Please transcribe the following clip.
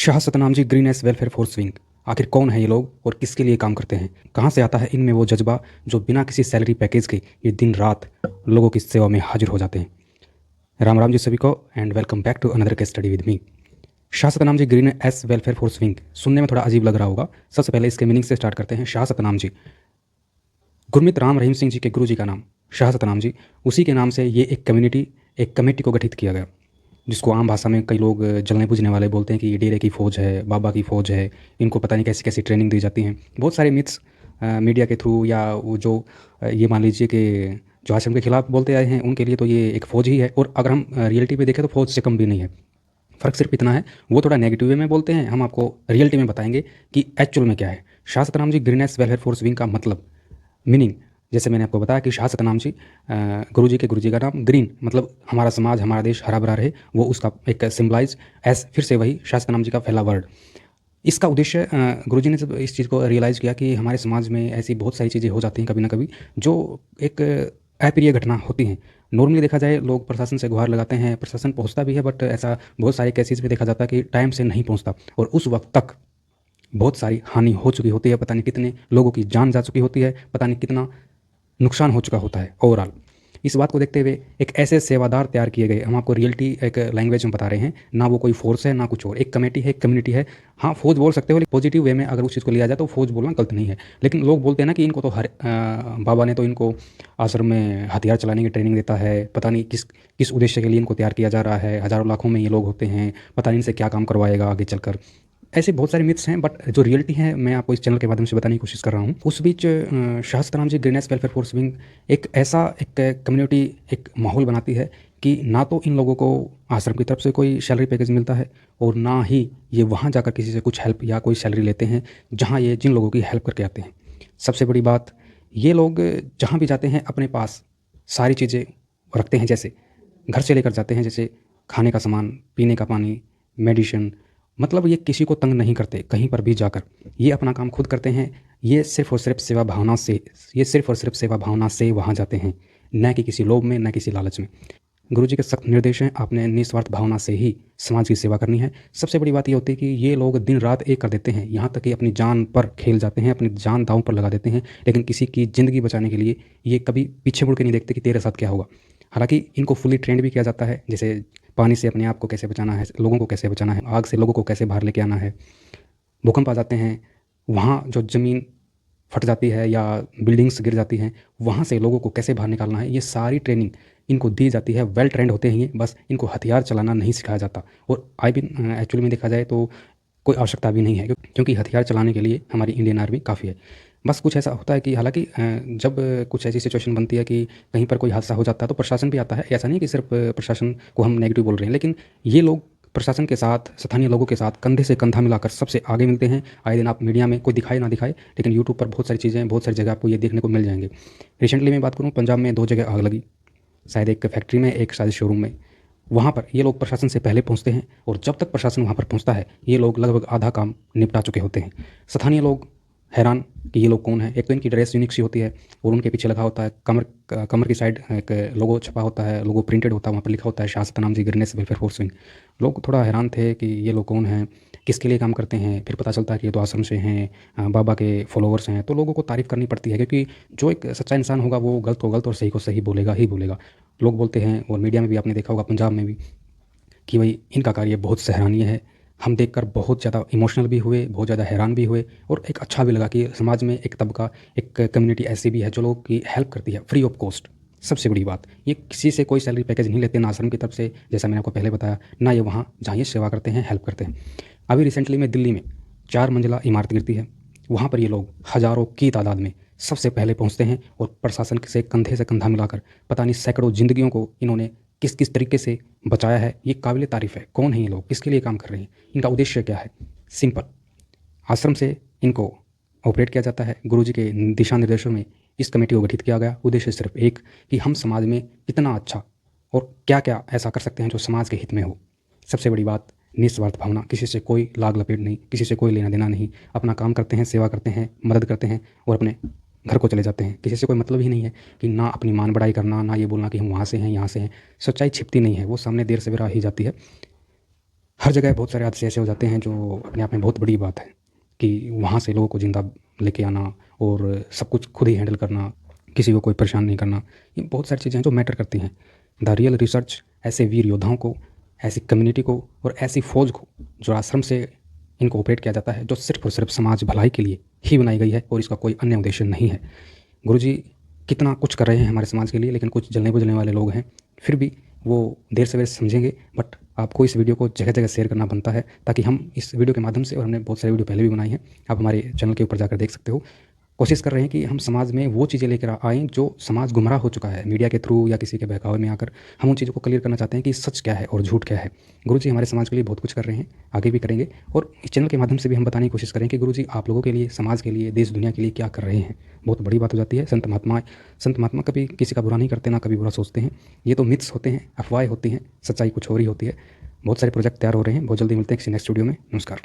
Shah Satnam ji green S welfare force wing. आखिर कौन है ये लोग और किसके लिए काम करते हैं? कहाँ से आता है इनमें वो जज्बा जो बिना किसी सैलरी पैकेज के ये दिन रात लोगों की सेवा में हाजिर हो जाते हैं? राम राम जी सभी को and welcome back to another case study with me. Shah Satnam ji green S welfare force wing सुनने में थोड़ा अजीब लग रहा होगा। सबसे पहले इसके मीनिंग से स्टार्ट करते हैं। शाह सतनाम जी, गुरमीत राम रहीम सिंह जी के गुरु जी का नाम शाह सतनाम जी, उसी के नाम से ये एक कमेटी को गठित किया गया, जिसको आम भाषा में कई लोग जलने बुझने वाले बोलते हैं कि ये डेरे की फ़ौज है, बाबा की फ़ौज है, इनको पता नहीं कैसी कैसी ट्रेनिंग दी जाती हैं। बहुत सारे मिथ्स मीडिया के थ्रू या वो जो ये मान लीजिए कि जो आश्रम के खिलाफ बोलते आए हैं उनके लिए तो ये एक फ़ौज ही है। और अगर हम रियलिटी पे देखें तो फ़ौज से कम भी नहीं है। फ़र्क सिर्फ इतना है, वो थोड़ा नेगेटिव वे में बोलते हैं, हम आपको रियलिटी में बताएंगे कि एक्चुअल में क्या है। शाह सतनाम जी ग्रीनेस वेलफेयर फोर्स विंग का मतलब, मीनिंग, जैसे मैंने आपको बताया कि शाह सतनाम जी गुरु जी का नाम ग्रीन मतलब हमारा समाज हमारा देश हरा भरा रहे, वो उसका एक सिम्बलाइज एस, फिर से वही शाह सतनाम जी का पहला वर्ड। इसका उद्देश्य, गुरुजी ने जब इस चीज़ को रियलाइज़ किया कि हमारे समाज में ऐसी बहुत सारी चीज़ें हो जाती हैं कभी ना कभी जो एक अप्रिय घटना होती हैं। नॉर्मली देखा जाए लोग प्रशासन से गुहार लगाते हैं, प्रशासन पहुंचता भी है, बट ऐसा बहुत सारे केसेस में देखा जाता है कि टाइम से नहीं पहुंचता और उस वक्त तक बहुत सारी हानि हो चुकी होती है, पता नहीं कितने लोगों की जान जा चुकी होती है, पता नहीं कितना नुकसान हो चुका होता है ओवरऑल। इस बात को देखते हुए एक ऐसे सेवादार तैयार किए गए, हम आपको रियलिटी एक लैंग्वेज में बता रहे हैं, ना वो कोई फोर्स है ना कुछ और, एक कमेटी है, एक कम्युनिटी है। हाँ, फौज बोल सकते हो, लेकिन पॉजिटिव वे में अगर उस चीज़ को लिया जाए तो फौज बोलना गलत नहीं है। लेकिन लोग बोलते हैं ना कि इनको तो बाबा ने तो इनको आश्रम में हथियार चलाने की ट्रेनिंग देता है, पता नहीं किस किस उद्देश्य के लिए इनको तैयार किया जा रहा है, हज़ारों लाखों में ये लोग होते हैं, पता नहीं इनसे क्या काम करवाएगा आगे चलकर। ऐसे बहुत सारे मिथ्स हैं, बट जो रियलिटी है मैं आपको इस चैनल के माध्यम से बताने की कोशिश कर रहा हूँ। उस बीच शाह सतनाम जी ग्रीनेस वेलफेयर फोर्स विंग एक ऐसा एक कम्युनिटी, एक माहौल बनाती है कि ना तो इन लोगों को आश्रम की तरफ से कोई सैलरी पैकेज मिलता है और ना ही ये वहाँ जाकर किसी से कुछ हेल्प या कोई सैलरी लेते हैं जहाँ ये जिन लोगों की हेल्प करके आते हैं। सबसे बड़ी बात, ये लोग जहाँ भी जाते हैं अपने पास सारी चीज़ें रखते हैं, जैसे घर से लेकर जाते हैं, जैसे खाने का सामान, पीने का पानी, मेडिसिन। मतलब ये किसी को तंग नहीं करते, कहीं पर भी जाकर ये अपना काम खुद करते हैं। ये सिर्फ़ और सिर्फ सेवा भावना से, ये सिर्फ़ और सिर्फ सेवा भावना से वहाँ जाते हैं, न कि किसी लोभ में, न किसी लालच में। गुरुजी के सख्त निर्देश हैं, आपने निस्वार्थ भावना से ही समाज की सेवा करनी है। सबसे बड़ी बात ये होती है कि ये लोग दिन रात एक कर देते हैं, यहाँ तक कि अपनी जान पर खेल जाते हैं, अपनी जान दांव पर लगा देते हैं, लेकिन किसी की ज़िंदगी बचाने के लिए ये कभी पीछे मुड़ के नहीं देखते कि तेरे साथ क्या होगा। हालाँकि इनको फुली ट्रेंड भी किया जाता है, जैसे पानी से अपने आप को कैसे बचाना है, लोगों को कैसे बचाना है, आग से लोगों को कैसे बाहर लेके आना है। भूकंप आ जाते हैं, वहाँ जो ज़मीन फट जाती है या बिल्डिंग्स गिर जाती हैं, वहाँ से लोगों को कैसे बाहर निकालना है, ये सारी ट्रेनिंग इनको दी जाती है। वेल ट्रेंड होते हैं ये, बस इनको हथियार चलाना नहीं सिखाया जाता। और आई भी एक्चुअली में देखा जाए तो कोई आवश्यकता भी नहीं है, क्योंकि हथियार चलाने के लिए हमारी इंडियन आर्मी काफ़ी है। बस कुछ ऐसा होता है कि हालाँकि जब कुछ ऐसी सिचुएशन बनती है कि कहीं पर कोई हादसा हो जाता है तो प्रशासन भी आता है। ऐसा नहीं कि सिर्फ प्रशासन को हम नेगेटिव बोल रहे हैं, लेकिन ये लोग प्रशासन के साथ, स्थानीय लोगों के साथ कंधे से कंधा मिलाकर सबसे आगे मिलते हैं। आए दिन आप मीडिया में कोई दिखाए ना दिखाए, लेकिन यूट्यूब पर बहुत सारी चीज़ें, बहुत सारी जगह आपको ये देखने को मिल जाएंगे। रिसेंटली मैं बात करूँ, पंजाब में 2 जगह आग लगी, शायद एक फैक्ट्री में, एक शायद शोरूम में। वहाँ पर ये लोग प्रशासन से पहले पहुँचते हैं और जब तक प्रशासन वहाँ पर पहुँचता है ये लोग लगभग आधा काम निपटा चुके होते हैं। स्थानीय लोग हैरान कि ये लोग कौन है। एक तो इनकी ड्रेस यूनिक सी होती है और उनके पीछे लगा होता है कमर की साइड एक लोगो छपा होता है, लोगो प्रिंटेड होता है, वहाँ पर लिखा होता है शाह सतनाम जी ग्रीनेस वेलफेयर फोर्स विंग। लोग थोड़ा हैरान थे कि ये लोग कौन हैं, किसके लिए काम करते हैं। फिर पता चलता है कि ये तो आश्रम से हैं, बाबा के फॉलोअर्स हैं। तो लोगों को तारीफ़ करनी पड़ती है, क्योंकि जो एक सच्चा इंसान होगा वो गलत को गलत और सही को सही बोलेगा ही बोलेगा। लोग बोलते हैं, और मीडिया में भी आपने देखा होगा, पंजाब में भी, कि भाई इनका कार्य बहुत सराहनीय है। हम देखकर बहुत ज़्यादा इमोशनल भी हुए, बहुत ज़्यादा हैरान भी हुए और एक अच्छा भी लगा कि समाज में एक तबका, एक कम्युनिटी ऐसी भी है जो लोगों की हेल्प करती है फ्री ऑफ कॉस्ट। सबसे बड़ी बात, ये किसी से कोई सैलरी पैकेज नहीं लेते, ना आश्रम की तरफ से, जैसा मैंने आपको पहले बताया, ना ये वहाँ जहाँ ये सेवा करते हैं हेल्प करते हैं। अभी रिसेंटली में दिल्ली में 4 मंजिला इमारत गिरती है, वहाँ पर ये लोग हज़ारों की तादाद में सबसे पहले पहुँचते हैं और प्रशासन से कंधे से कंधा मिलाकर पता नहीं सैकड़ों ज़िंदगियों को इन्होंने किस किस तरीके से बचाया है। ये काबिल तारीफ़ है। कौन है ये लोग, किसके लिए काम कर रहे हैं, इनका उद्देश्य क्या है? सिंपल, आश्रम से इनको ऑपरेट किया जाता है। गुरुजी के दिशा निर्देशों में इस कमेटी को गठित किया गया। उद्देश्य सिर्फ एक, कि हम समाज में कितना अच्छा और क्या क्या ऐसा कर सकते हैं जो समाज के हित में हो। सबसे बड़ी बात, निस्वार्थ भावना, किसी से कोई लाग लपेट नहीं, किसी से कोई लेना देना नहीं। अपना काम करते हैं, सेवा करते हैं, मदद करते हैं और अपने घर को चले जाते हैं। किसी से कोई मतलब ही नहीं है कि ना अपनी मान बढ़ाई करना, ना ये बोलना कि हम वहाँ से हैं, यहाँ से हैं। सच्चाई छिपती नहीं है, वो सामने देर सवेरा ही जाती है। हर जगह बहुत सारे हादसे ऐसे हो जाते हैं जो अपने आप में बहुत बड़ी बात है कि वहाँ से लोगों को ज़िंदा लेके आना और सब कुछ खुद ही हैंडल करना, किसी को कोई परेशान नहीं करना, ये बहुत सारी चीज़ें हैं जो मैटर करती हैं। द रियल रिसर्च ऐसे वीर योद्धाओं को, ऐसी कम्युनिटी को और ऐसी फ़ौज को जो आश्रम से इनको ऑपरेट किया जाता है, जो सिर्फ़ और सिर्फ़ समाज भलाई के लिए ही बनाई गई है और इसका कोई अन्य उद्देश्य नहीं है। गुरुजी कितना कुछ कर रहे हैं हमारे समाज के लिए, लेकिन कुछ जलने-बुझने वाले लोग हैं, फिर भी वो देर सवेर समझेंगे। बट आपको इस वीडियो को जगह-जगह शेयर करना बनता है ताकि हम इस वीडियो के माध्यम से, और हमने बहुत सारी वीडियो पहले भी बनाई हैं, आप हमारे चैनल के ऊपर जाकर देख सकते हो, कोशिश कर रहे हैं कि हम समाज में वो चीज़ें लेकर आएँ जो समाज गुमराह हो चुका है मीडिया के थ्रू या किसी के बहकावे में आकर। हम उन चीज़ों को क्लियर करना चाहते हैं कि सच क्या है और झूठ क्या है। गुरुजी हमारे समाज के लिए बहुत कुछ कर रहे हैं, आगे भी करेंगे, और इस चैनल के माध्यम से भी हम बताने की कोशिश करें कि गुरुजी आप लोगों के लिए, समाज के लिए, देश दुनिया के लिए क्या कर रहे हैं। बहुत बड़ी बात हो जाती है। संत महात्मा कभी किसी का बुरा नहीं करते, ना कभी बुरा सोचते हैं। ये तो मिथ्स होते हैं, अफवाहें होती हैं, सच्चाई कुछ और ही होती है। बहुत सारे प्रोजेक्ट तैयार हो रहे हैं। बहुत जल्दी मिलते हैं किसी नेक्स्ट वीडियो में। नमस्कार।